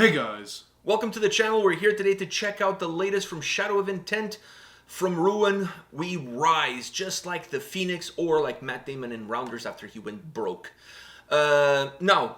Hey guys. Welcome to the channel. We're here today to check out the latest from Shadow of Intent. From ruin, we rise, just like the Phoenix, or like Matt Damon in Rounders after he went broke. Now,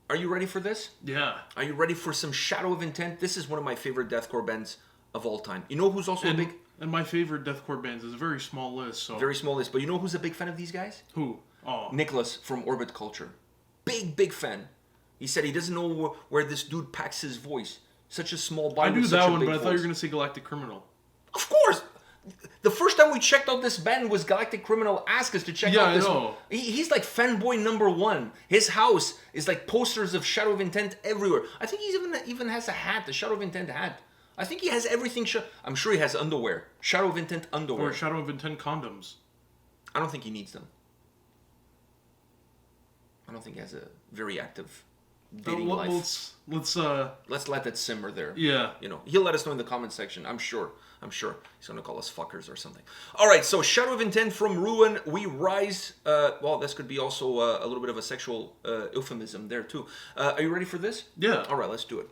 are you ready for this? Yeah. Are you ready for some Shadow of Intent? This is one of my favorite deathcore bands of all time. You know who's also a big... And my favorite deathcore bands is a very small list, so... Very small list, but you know who's a big fan of these guys? Who? Oh. Nicholas from Orbit Culture. Big fan. He said he doesn't know where this dude packs his voice. Such a small body. I knew that one, but I thought you were going to say Galactic Criminal. Of course! The first time we checked out this band was Galactic Criminal asked us to check out this. Yeah, I know. He's like fanboy number one. His house is like posters of Shadow of Intent everywhere. I think he even has a hat, the Shadow of Intent hat. I think he has everything. I'm sure he has underwear. Shadow of Intent underwear. Or Shadow of Intent condoms. I don't think he needs them. I don't think he has a very active dating life. Let's let that simmer there. Yeah. You know, he'll let us know in the comment section. I'm sure he's gonna call us fuckers or something. All right, so Shadow of Intent from Ruin, we rise. Well, this could be also a little bit of a sexual euphemism there too. Are you ready for this? Yeah. All right, let's do it.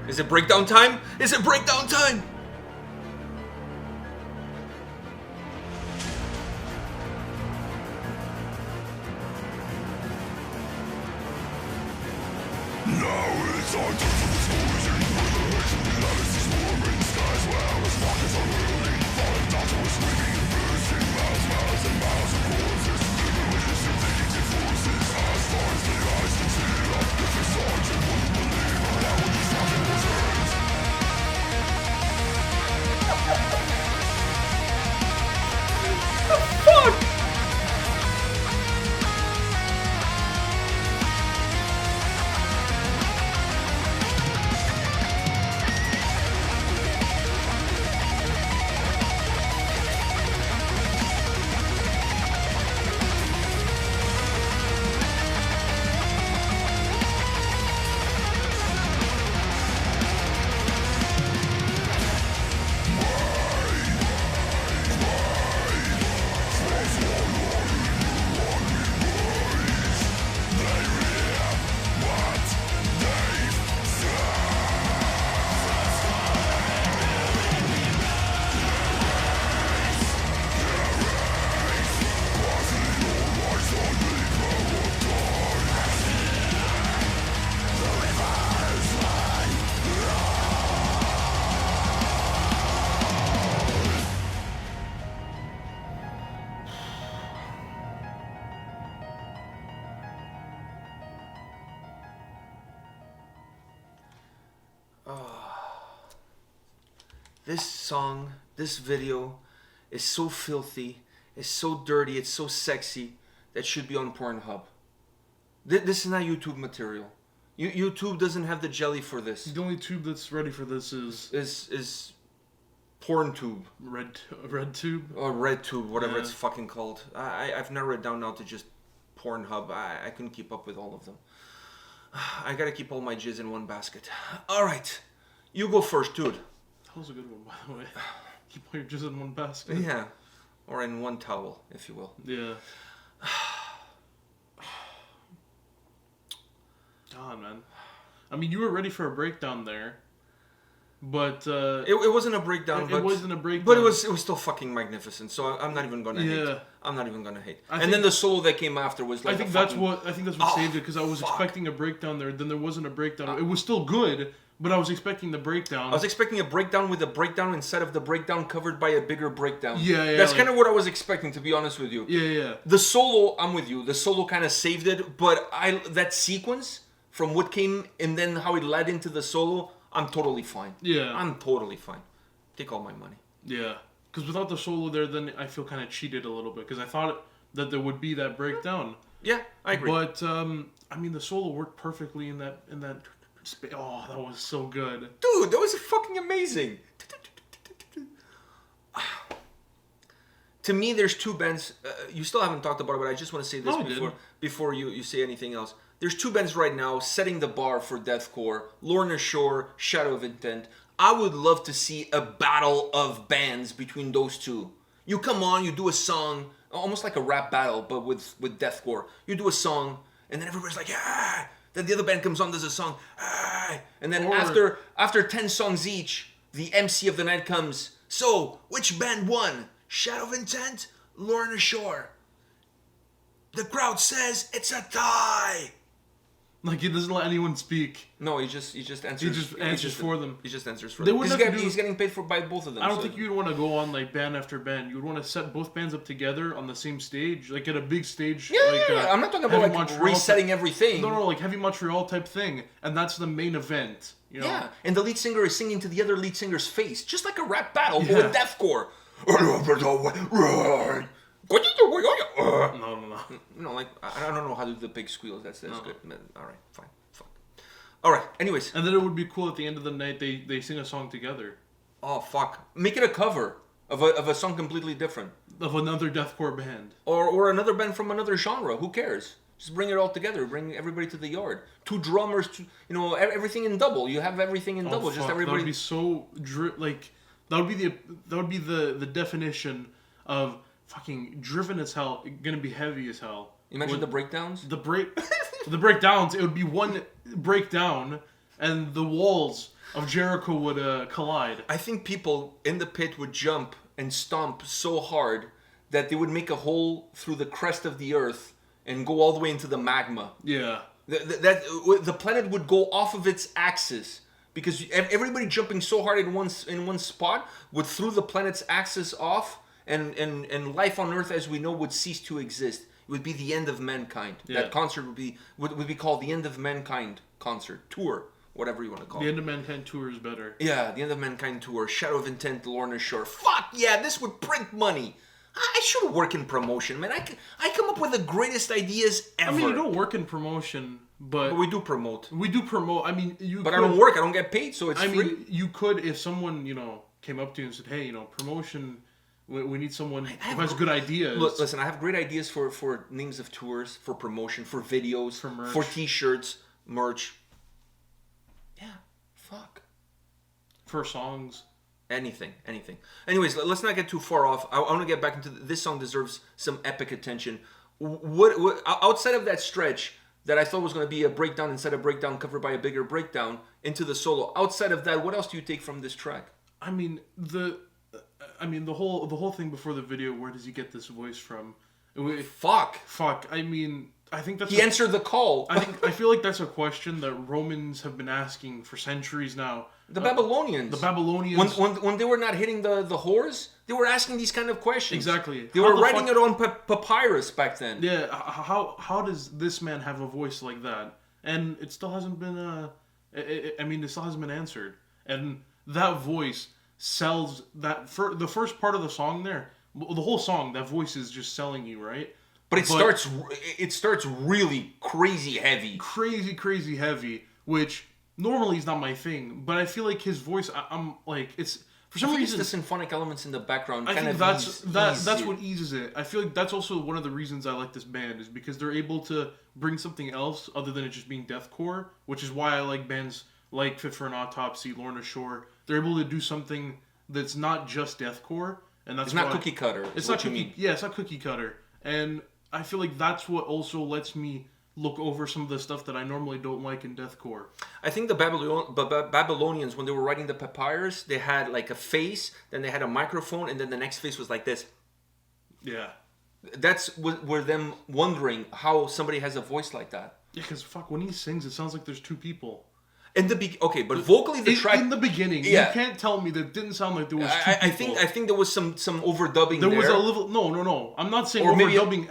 Is it breakdown time? Is it breakdown time? this song, this video is so filthy, it's so dirty, it's so sexy that should be on Pornhub. This is not YouTube material. YouTube doesn't have the jelly for this. The only tube that's ready for this Is PornTube. red tube or RedTube, whatever it's fucking called. I've narrowed it down now to just Pornhub. I couldn't keep up with all of them. I gotta keep all my jizz in one basket. All right, you go first, dude. That was a good one, by the way. Keep all your jizz in one basket. Yeah, or in one towel, if you will. Yeah. God, man. I mean, you were ready for a breakdown there, but It wasn't a breakdown. It wasn't a breakdown, but it was still fucking magnificent. So I'm not even gonna hate. I'm not even gonna hate. And then the solo that came after was like. I think that's what saved it, because I was expecting a breakdown there. Then there wasn't a breakdown. It was still good, but I was expecting the breakdown. I was expecting a breakdown with a breakdown instead of the breakdown covered by a bigger breakdown. Yeah. That's kind of what I was expecting, to be honest with you. Yeah. The solo, I'm with you. The solo kind of saved it, but that sequence from what came and then how it led into the solo, I'm totally fine. Yeah. I'm totally fine. Take all my money. Yeah. Because without the solo there, then I feel kind of cheated a little bit, because I thought that there would be that breakdown. Yeah, I agree. But I mean, the solo worked perfectly in that. Oh, that was so good, dude. That was fucking amazing. To me, there's two bands. You still haven't talked about it, but I just want to say this before you say anything else. There's two bands right now setting the bar for deathcore: Lorna Shore, Shadow of Intent. I would love to see a battle of bands between those two. You come on, you do a song, almost like a rap battle, but with deathcore. You do a song, and then everybody's like, ah! Then the other band comes on, does a song, ah! And then after 10 songs each, the MC of the night comes, so, which band won? Shadow of Intent, Lorna Shore. The crowd says it's a tie! Like, he doesn't let anyone speak. No, he just answers. He just answers for them. He just answers for them. He's getting paid by both of them. I don't think you'd want to go on like band after band. You'd want to set both bands up together on the same stage, like at a big stage. Yeah. I'm not talking about like resetting everything. No, like Heavy Montreal type thing, and that's the main event. You know? Yeah, and the lead singer is singing to the other lead singer's face, just like a rap battle, but with deathcore. No. You know, like, I don't know how to do the big squeals. That's good. All right, fine. Fuck. All right, anyways. And then it would be cool at the end of the night, they sing a song together. Oh, fuck. Make it a cover of a song completely different. Of another deathcore band. Or another band from another genre. Who cares? Just bring it all together. Bring everybody to the yard. Two drummers, everything in double. You have everything in double. Fuck. Just everybody. That would be so that would be the definition of fucking driven as hell, gonna be heavy as hell. You mentioned the breakdowns? The breakdowns, it would be one breakdown and the walls of Jericho would collide. I think people in the pit would jump and stomp so hard that they would make a hole through the crest of the earth and go all the way into the magma. Yeah. The planet would go off of its axis because everybody jumping so hard in one spot would throw the planet's axis off. And life on Earth as we know would cease to exist. It would be the end of mankind. Yeah. That concert would be called the End of Mankind concert tour, whatever you want to call it. The End of Mankind tour is better. Yeah, the End of Mankind tour. Shadow of Intent, Lorna Shore. Fuck yeah, this would print money. I should work in promotion, man. I come up with the greatest ideas ever. I mean, you don't work in promotion, but we do promote. We do promote. I mean, I don't work. I don't get paid, so it's free. I mean, you could if someone came up to you and said, "Hey, promotion." We need someone who has good ideas. Look, listen, I have great ideas for names of tours, for promotion, for videos, for merch, for t-shirts, merch. Yeah, fuck. For songs. Anything. Anyways, let's not get too far off. I want to get back into this song deserves some epic attention. What outside of that stretch that I thought was going to be a breakdown instead of breakdown covered by a bigger breakdown into the solo. Outside of that, what else do you take from this track? I mean, the whole thing before the video. Where does he get this voice from? Fuck. I mean, I think that's he answered the call. I feel like that's a question that Romans have been asking for centuries now. The Babylonians. When they were not hitting the whores, they were asking these kind of questions. Exactly. They were writing it on papyrus back then. Yeah. How does this man have a voice like that? And it still hasn't been. It still hasn't been answered. And that voice sells that for the first part of the song there. The whole song, that voice is just selling you, right? But it starts really crazy heavy. Crazy heavy, which normally is not my thing. But I feel like his voice, I'm like, it's for some reason the symphonic elements in the background. I think that's what eases it. I feel like that's also one of the reasons I like this band is because they're able to bring something else other than it just being deathcore, which is why I like bands like Fit for an Autopsy, Lorna Shore. They're able to do something that's not just deathcore, and that's it's not cookie cutter. It's not cookie. Yeah, it's not cookie cutter, and I feel like that's what also lets me look over some of the stuff that I normally don't like in deathcore. I think the Babylonians, when they were writing the papyrus, they had like a face, then they had a microphone, and then the next face was like this. Yeah. That's where them wondering how somebody has a voice like that. Yeah, because fuck, when he sings, it sounds like there's two people. Okay, but vocally the track in the beginning, you can't tell me that it didn't sound like there was two people. I think there was some overdubbing. There was a little no. I'm not saying overdubbing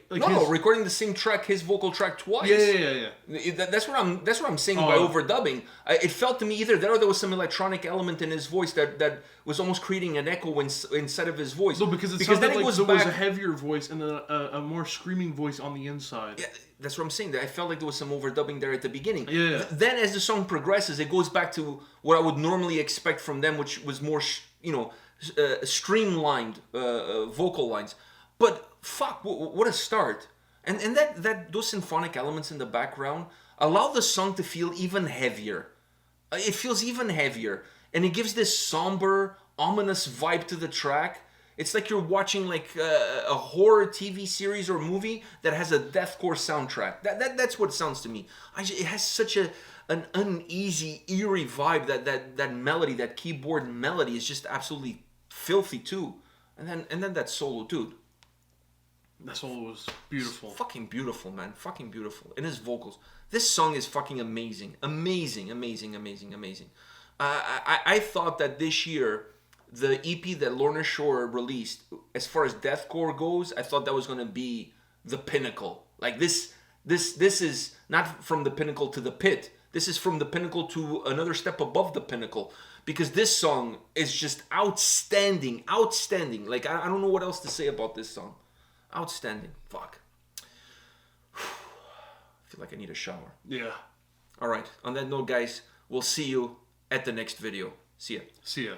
no, recording the same track, his vocal track twice. Yeah. That's what I'm saying by overdubbing. It felt to me either there or there was some electronic element in his voice that was almost creating an echo inside of his voice. No, because it sounded like there was a heavier voice and a more screaming voice on the inside. Yeah, that's what I'm saying. I felt like there was some overdubbing there at the beginning. Yeah. Then as the song progresses, it goes back to what I would normally expect from them, which was more, streamlined vocal lines. But fuck, what a start! And that those symphonic elements in the background allow the song to feel even heavier. It feels even heavier, and it gives this somber, ominous vibe to the track. It's like you're watching like a horror TV series or movie that has a deathcore soundtrack. That's what it sounds to me. It has such an uneasy, eerie vibe. That melody, that keyboard melody, is just absolutely filthy too. And then that solo, dude. That solo was beautiful. Fucking beautiful, man. Fucking beautiful. And his vocals. This song is fucking amazing. Amazing. I thought that this year, the EP that Lorna Shore released, as far as deathcore goes, I thought that was going to be the pinnacle. Like this is not from the pinnacle to the pit. This is from the pinnacle to another step above the pinnacle. Because this song is just outstanding. Like, I don't know what else to say about this song. Outstanding. Fuck. I feel like I need a shower. Yeah. All right. On that note, guys, we'll see you at the next video. See ya.